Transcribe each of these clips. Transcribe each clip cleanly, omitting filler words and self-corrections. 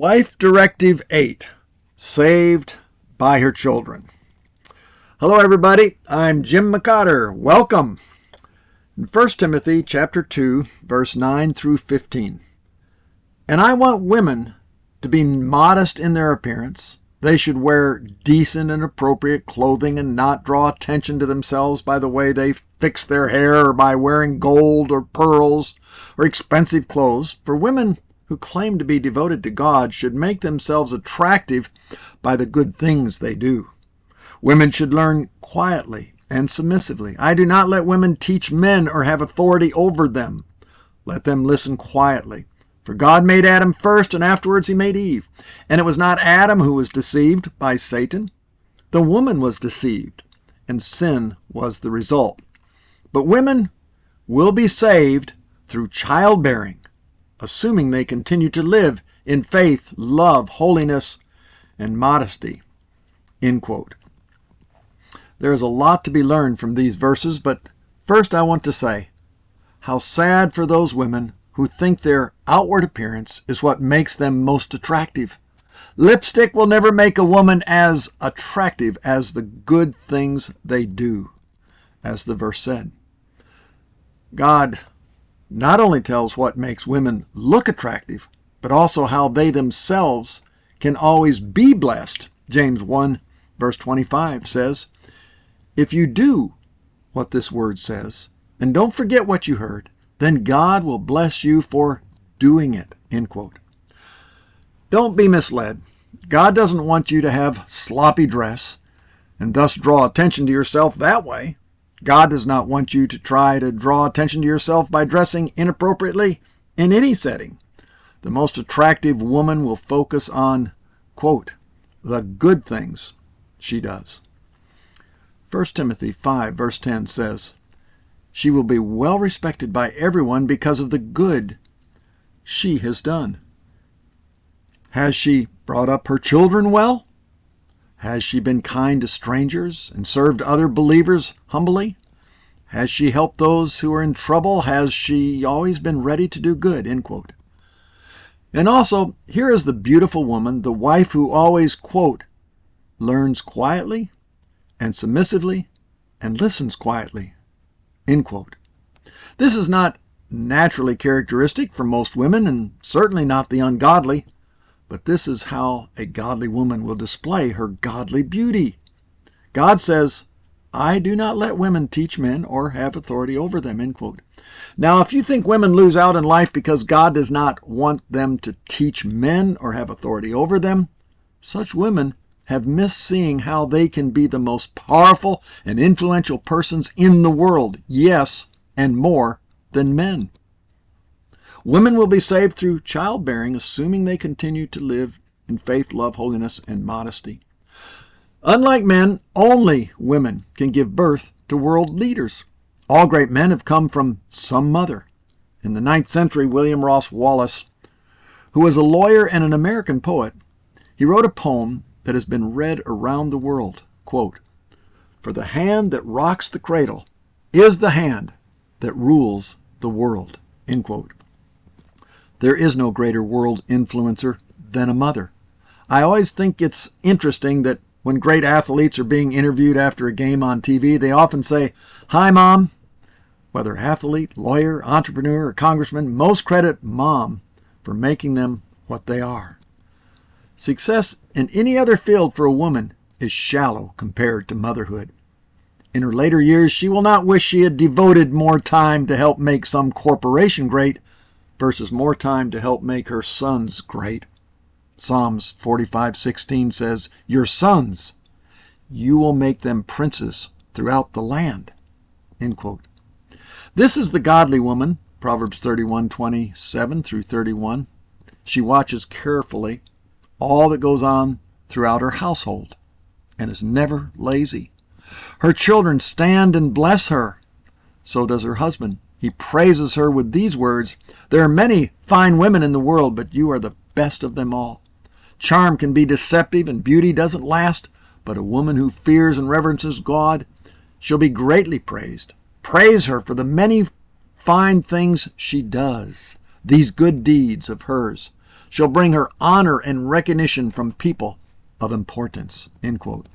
Wife Directive 8, Saved by Her Children. Hello everybody, I'm Jim McCotter. Welcome. In 1 Timothy chapter 2, verse 9 through 15. And I want women to be modest in their appearance. They should wear decent and appropriate clothing and not draw attention to themselves by the way they fix their hair or by wearing gold or pearls or expensive clothes. For women who claim to be devoted to God should make themselves attractive by the good things they do. Women should learn quietly and submissively. I do not let women teach men or have authority over them. Let them listen quietly. For God made Adam first, and afterwards he made Eve. And it was not Adam who was deceived by Satan. The woman was deceived, and sin was the result. But women will be saved through childbearing, assuming they continue to live in faith, love, holiness, and modesty. End quote. There is a lot to be learned from these verses, but first I want to say how sad for those women who think their outward appearance is what makes them most attractive. Lipstick will never make a woman as attractive as the good things they do, as the verse said. God not only tells what makes women look attractive, but also how they themselves can always be blessed. James 1, verse 25 says, if you do what this word says, and don't forget what you heard, then God will bless you for doing it. End quote. Don't be misled. God doesn't want you to have sloppy dress and thus draw attention to yourself that way. God does not want you to try to draw attention to yourself by dressing inappropriately in any setting. The most attractive woman will focus on, quote, the good things she does. 1 Timothy 5, verse 10 says, she will be well respected by everyone because of the good she has done. Has she brought up her children well? Has she been kind to strangers and served other believers humbly? Has she helped those who are in trouble? Has she always been ready to do good? End quote. And also, here is the beautiful woman, the wife who always, quote, learns quietly and submissively and listens quietly. End quote. This is not naturally characteristic for most women and certainly not the ungodly. But this is how a godly woman will display her godly beauty. God says, I do not let women teach men or have authority over them, end quote. Now, if you think women lose out in life because God does not want them to teach men or have authority over them, such women have missed seeing how they can be the most powerful and influential persons in the world, yes, and more than men. Women will be saved through childbearing, assuming they continue to live in faith, love, holiness, and modesty. Unlike men, only women can give birth to world leaders. All great men have come from some mother. In the 9th century, William Ross Wallace, who was a lawyer and an American poet, he wrote a poem that has been read around the world. Quote, for the hand that rocks the cradle is the hand that rules the world. End quote. There is no greater world influencer than a mother. I always think it's interesting that when great athletes are being interviewed after a game on TV, they often say, hi, Mom. Whether athlete, lawyer, entrepreneur, or congressman, most credit Mom for making them what they are. Success in any other field for a woman is shallow compared to motherhood. In her later years, she will not wish she had devoted more time to help make some corporation great versus more time to help make her sons great. Psalms 45:16 says, your sons, you will make them princes throughout the land. End quote. This is the godly woman, Proverbs 31:27 through 31. She watches carefully all that goes on throughout her household and is never lazy. Her children stand and bless her. So does her husband. He praises her with these words, there are many fine women in the world, but you are the best of them all. Charm can be deceptive and beauty doesn't last, but a woman who fears and reverences God shall be greatly praised. Praise her for the many fine things she does, these good deeds of hers. shall bring her honor and recognition from people of importance." End quote.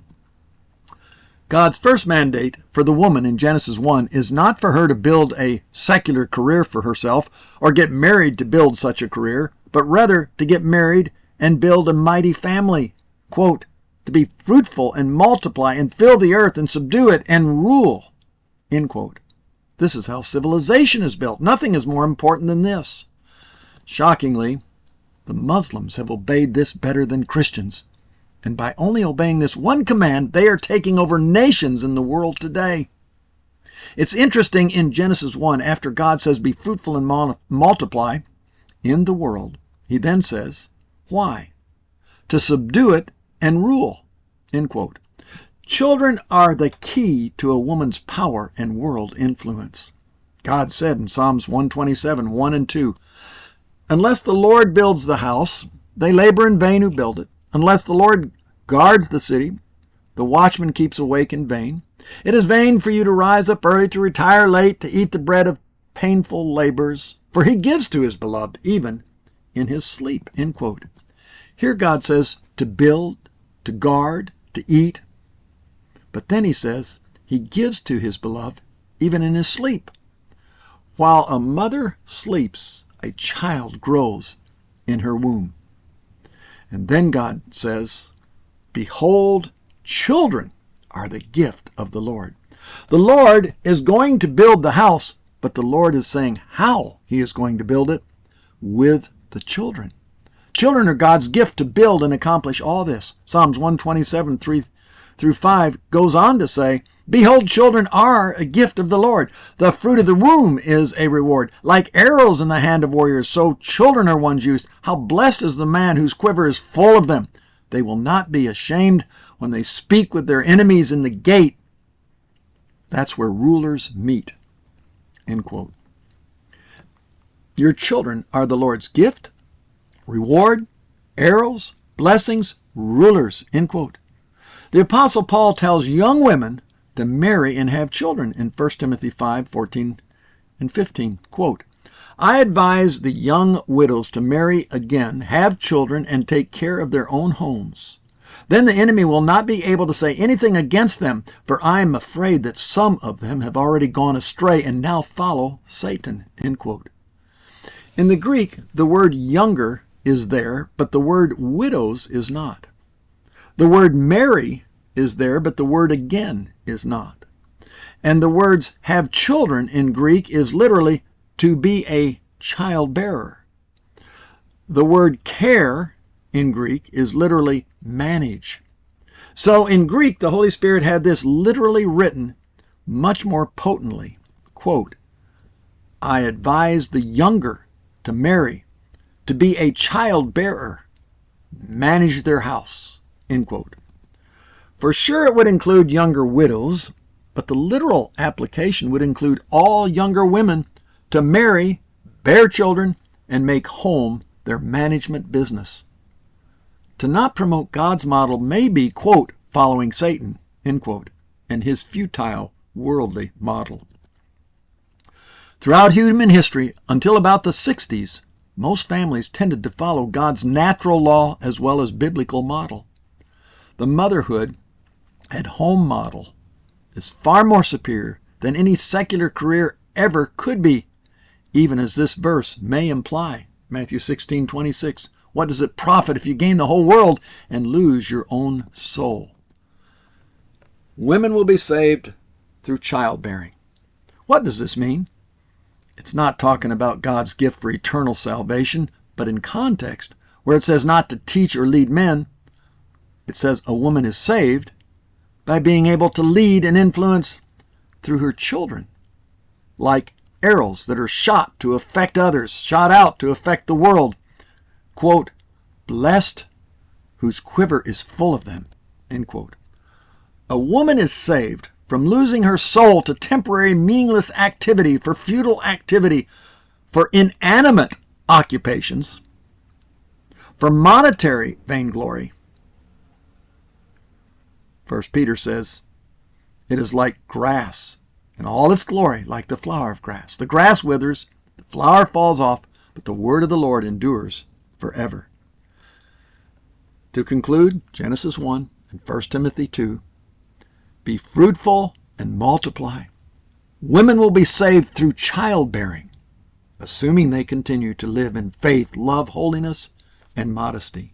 God's first mandate for the woman in Genesis 1 is not for her to build a secular career for herself or get married to build such a career, but rather to get married and build a mighty family. Quote, "to be fruitful and multiply and fill the earth and subdue it and rule." End quote. This is how civilization is built. Nothing is more important than this. Shockingly, the Muslims have obeyed this better than Christians. And by only obeying this one command, they are taking over nations in the world today. It's interesting in Genesis 1, after God says, "be fruitful and multiply in the world," he then says, why? To subdue it and rule. End quote. Children are the key to a woman's power and world influence. God said in Psalms 127, 1 and 2, "Unless the Lord builds the house, they labor in vain who build it. Unless the Lord guards the city, the watchman keeps awake in vain. It is vain for you to rise up early, to retire late, to eat the bread of painful labors, for he gives to his beloved even in his sleep." End quote. Here God says to build, to guard, to eat. But then he says he gives to his beloved even in his sleep. While a mother sleeps, a child grows in her womb. And then God says, "Behold, children are the gift of the Lord." The Lord is going to build the house, but the Lord is saying how he is going to build it: with the children. Children are God's gift to build and accomplish all this. Psalms 127, 3 through 5 goes on to say, "Behold, children are a gift of the Lord. The fruit of the womb is a reward. Like arrows in the hand of warriors, so children are one's youth. How blessed is the man whose quiver is full of them. They will not be ashamed when they speak with their enemies in the gate." That's where rulers meet. End quote. Your children are the Lord's gift, reward, arrows, blessings, rulers. End quote. The Apostle Paul tells young women to marry and have children in 1 Timothy 5, 14 and 15. Quote, "I advise the young widows to marry again, have children, and take care of their own homes. Then the enemy will not be able to say anything against them, for I am afraid that some of them have already gone astray and now follow Satan." End quote. In the Greek, the word younger is there, but the word widows is not. The word marry is there, but the word again is not. And the words have children in Greek is literally to be a childbearer. The word care in Greek is literally manage. So in Greek, the Holy Spirit had this literally written much more potently. Quote, "I advise the younger to marry, to be a childbearer, manage their house." End quote. For sure it would include younger widows, but the literal application would include all younger women to marry, bear children, and make home their management business. To not promote God's model may be, quote, "following Satan," end quote, and his futile worldly model. Throughout human history, until about the 60s, most families tended to follow God's natural law as well as biblical model. The motherhood and home model is far more superior than any secular career ever could be, even as this verse may imply. Matthew 16:26. "What does it profit if you gain the whole world and lose your own soul?" Women will be saved through childbearing. What does this mean? It's not talking about God's gift for eternal salvation, but in context, where it says not to teach or lead men, it says a woman is saved by being able to lead and influence through her children, like arrows that are shot to affect others, shot out to affect the world. Quote, "blessed whose quiver is full of them." End quote. A woman is saved from losing her soul to temporary meaningless activity, for futile activity, for inanimate occupations, for monetary vainglory. 1 Peter says, "It is like grass in all its glory, like the flower of grass. The grass withers, the flower falls off, but the word of the Lord endures forever. To conclude, Genesis 1 and 1 Timothy 2, be fruitful and multiply. Women will be saved through childbearing, assuming they continue to live in faith, love, holiness, and modesty.